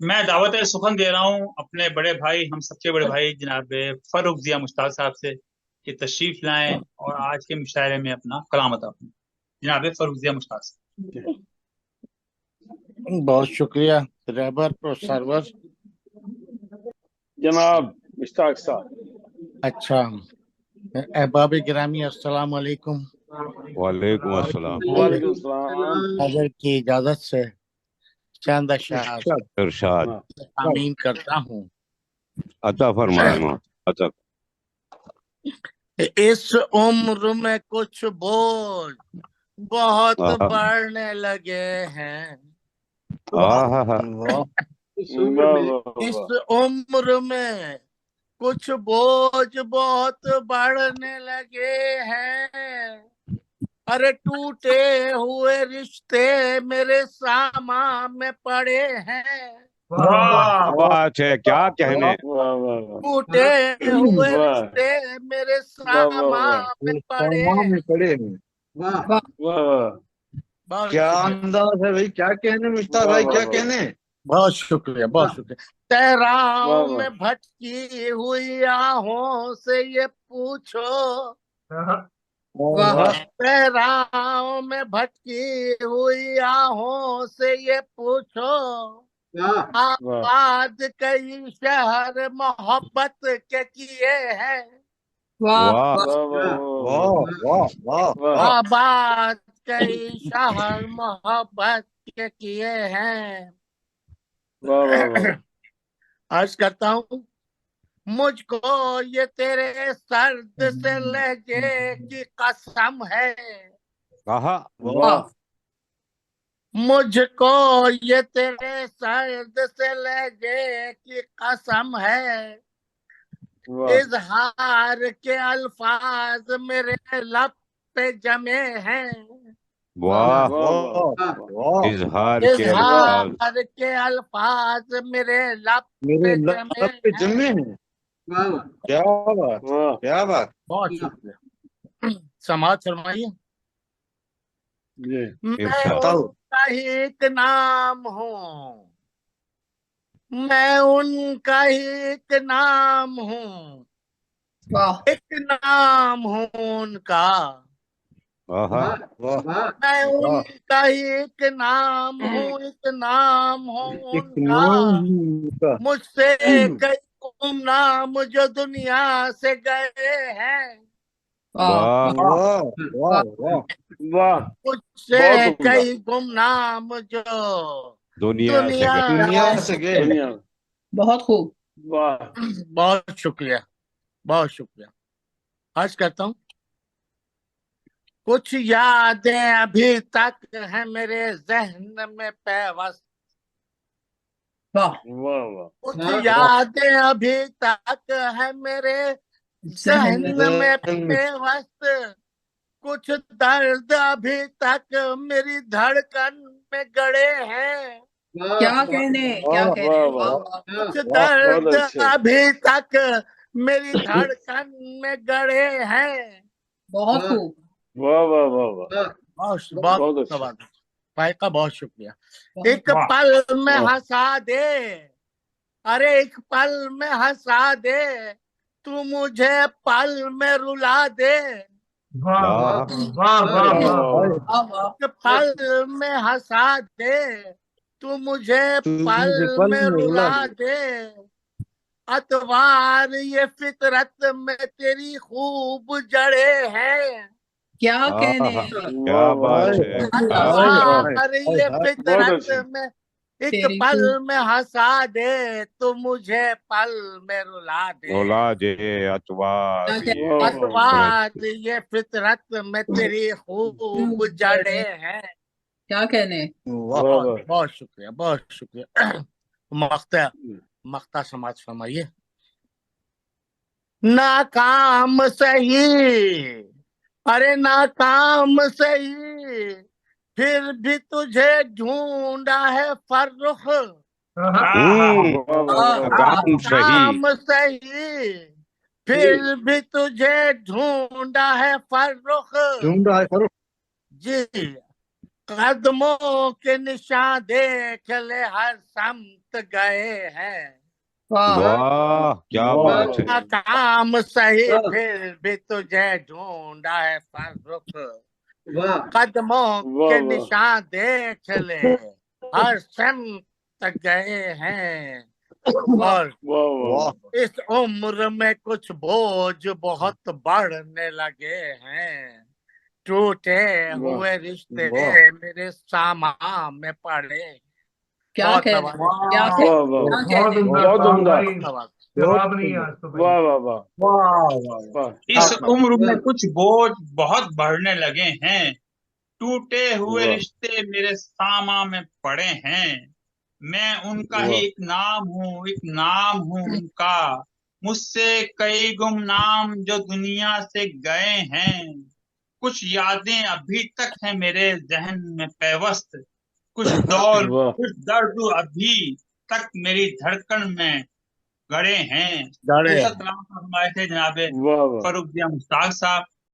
मैं दावत सुखन दे रहा हूँ अपने बड़े भाई, हम सबके बड़े भाई जनाब फर्रुख जिया मुश्ताक साहब से कि तशरीफ लाएं और आज के मुशायरे में अपना कलाम अता फरमाएं। जनाब फर्रुख जिया मुश्ताक साहब। बहुत शुक्रिया रहबर और सरवर। जनाब मुश्ताक साहब। अच्छा, अहबाब गिरामी अस्सलाम वालेकुम। वालेकुम अस्सलाम। वालेकुम सलाम। हजर की इजाजत से चंद अशआर इरशाद आमीन करता हूँ। अता फरमाए मौत अता। इस उम्र में कुछ बोझ बहुत आहा बढ़ने लगे हैं। आहा इस उम्र में कुछ बोझ बहुत बढ़ने लगे हैं। अरे टूटे हुए रिश्ते मेरे सामा में पड़े हैं। क्या बात है, क्या कहने। टूटे हुए वाह रिश्ते मेरे वाह वाह सामा में पड़े सामा में हैं। पड़े हैं। वाह वाह बहुत क्या शुक्रिया, अंदाज है भाई, क्या कहने मुश्ताक भाई, क्या कहने। बहुत शुक्रिया, बहुत शुक्रिया। तेराहों वाह में भटकी हुई आहों से ये पूछो। वाह तेराहों में भटकी हुई आहों से ये पूछो। वाह आबाद कई शहर मोहब्बत के किए हैं। वाह वाह वाह वाह वाह वाह आबाद कई शहर मोहब्बत के किए हैं। वाह वाह अर्ज करता हूँ, मुझको ये तेरे सर्द से लहजे की कसम है। कहा वाह मुझको ये तेरे सर्द से लहजे की कसम है। वाह इजहार के अल्फाज मेरे लब पे जमे हैं। वाह वाह वाह। इजहार के अल्फाज इजहार के अल्फाज मेरे लब मेरे पे लब जमे पे हैं। जमे हैं। क्या बात, वाह क्या बात। बहुत शुक्रिया। समाज फरमाइए। जी मैं इरशाद। बताओ। उनका ही एक नाम हूँ। मैं उनका ही एक नाम हूँ। एक नाम हूँ उनका। आहा वाह मैं वाह। उनका ही एक नाम हूँ, एक नाम हूँ एक उनका। नाम का। मुझसे कई गुमनाम जो दुनिया से गए हैं। वाह वाह वाह वाह। वाह बहुत मुझसे उम्दा। कई गुमनाम जो दुनिया से दुनिया गए। दुनिया से गए हैं। दुनिया बहुत खूब। वाह बहुत शुक्रिया, बहुत शुक्रिया। अर्ज करता हूँ, कुछ यादें अभी तक हैं मेरे जहन में पैवस्त। वाह वाह वाह कुछ यादें अभी तक हैं मेरे जहन में। जहन में जहन में। पैवस्त। कुछ दर्द अभी तक मेरी धड़कन में गड़े हैं। क्या कहने, क्या वाह कहने। वाह वाह वाह वाह। कुछ वाह। बहुत दर्द अच्छे। अभी तक मेरी धड़कन में गड़े हैं। बहुत खूब। वाह वाह वाह वाह बहुत बहुत बहुत अच्छा। भाई का बहुत शुक्रिया। बहुत एक पल में वाह हंसा दे, अरे एक पल में हंसा दे, तू मुझे पल में रुला दे। वाह वाह वाह वाह वाह। एक पल में हंसा दे, तू मुझे तू पल मुझे पल में में रुला रुला दे। दे। अतवार ये फितरत में तेरी खूब जड़े हैं। क्या कहने। आहा क्या वाह वाह बात हाय है, हाय क्या हाय बात। हाय अतवार हाय ये हाय। बहुत फितरत अच्छे। में एक तेरी पल खूब। में हंसा दे, तो मुझे पल में रुला दे। औलाद अतवार क्या ये कहने। वाह वाह फितरत। अतवार ये फितरत में तेरी खूब जड़े जड़े। हैं। क्या कहने। वाह वाह बहुत वाह बहुत शुक्रिया, बहुत शुक्रिया। मख्ता मख्ता समाज फरमाइए। नाकाम सही, अरे नाकाम सही, फिर भी तुझे ढूंढा है फर्रुख। हम्म वाह वाह वाह वाह वाह। काम सही। नाकाम सही, फिर भी तुझे ढूंढा है फर्रुख। ढूंढ रहा है करो। जी, कदमों के निशान देख ले, हर समत गए हैं। वाह वाह क्या वाह बात है। का काम सही फिर भी तुझे ढूंढा है फर्रुख। कदमों वाह के वाह निशान देख ले, हर समत गए हैं। और वाह वाह इस उम्र में कुछ बोझ बहुत बढ़ने लगे हैं। टूटे वाह हुए रिश्ते वाह मेरे सामान में पड़े। क्या बहुत कहने धन्यवाद। क्या वाह कहने वाह क्या कहने बहुत उम्दा धन्यवाद। जवाब नहीं है आज तो भाई। वाह वाह वाह वाह वाह वाह इस उम्र में कुछ बोझ बहुत बढ़ने लगे हैं। टूटे हुए वाह रिश्ते मेरे सामा में पड़े हैं। मैं उनका ही वाह एक नाम हूँ, एक नाम हूँ उनका। मुझसे कई गुमनाम जो दुनिया से गए हैं। कुछ यादें अभी तक हैं मेरे जहन में पैवस्त। कुछ दौर वाह कुछ दर्द अभी तक मेरी धड़कन में गड़े हैं। डरे खूबसूरत कलाम फरमाए थे जनाब वाह वाह फर्रुख जिया मुश्ताक साहब।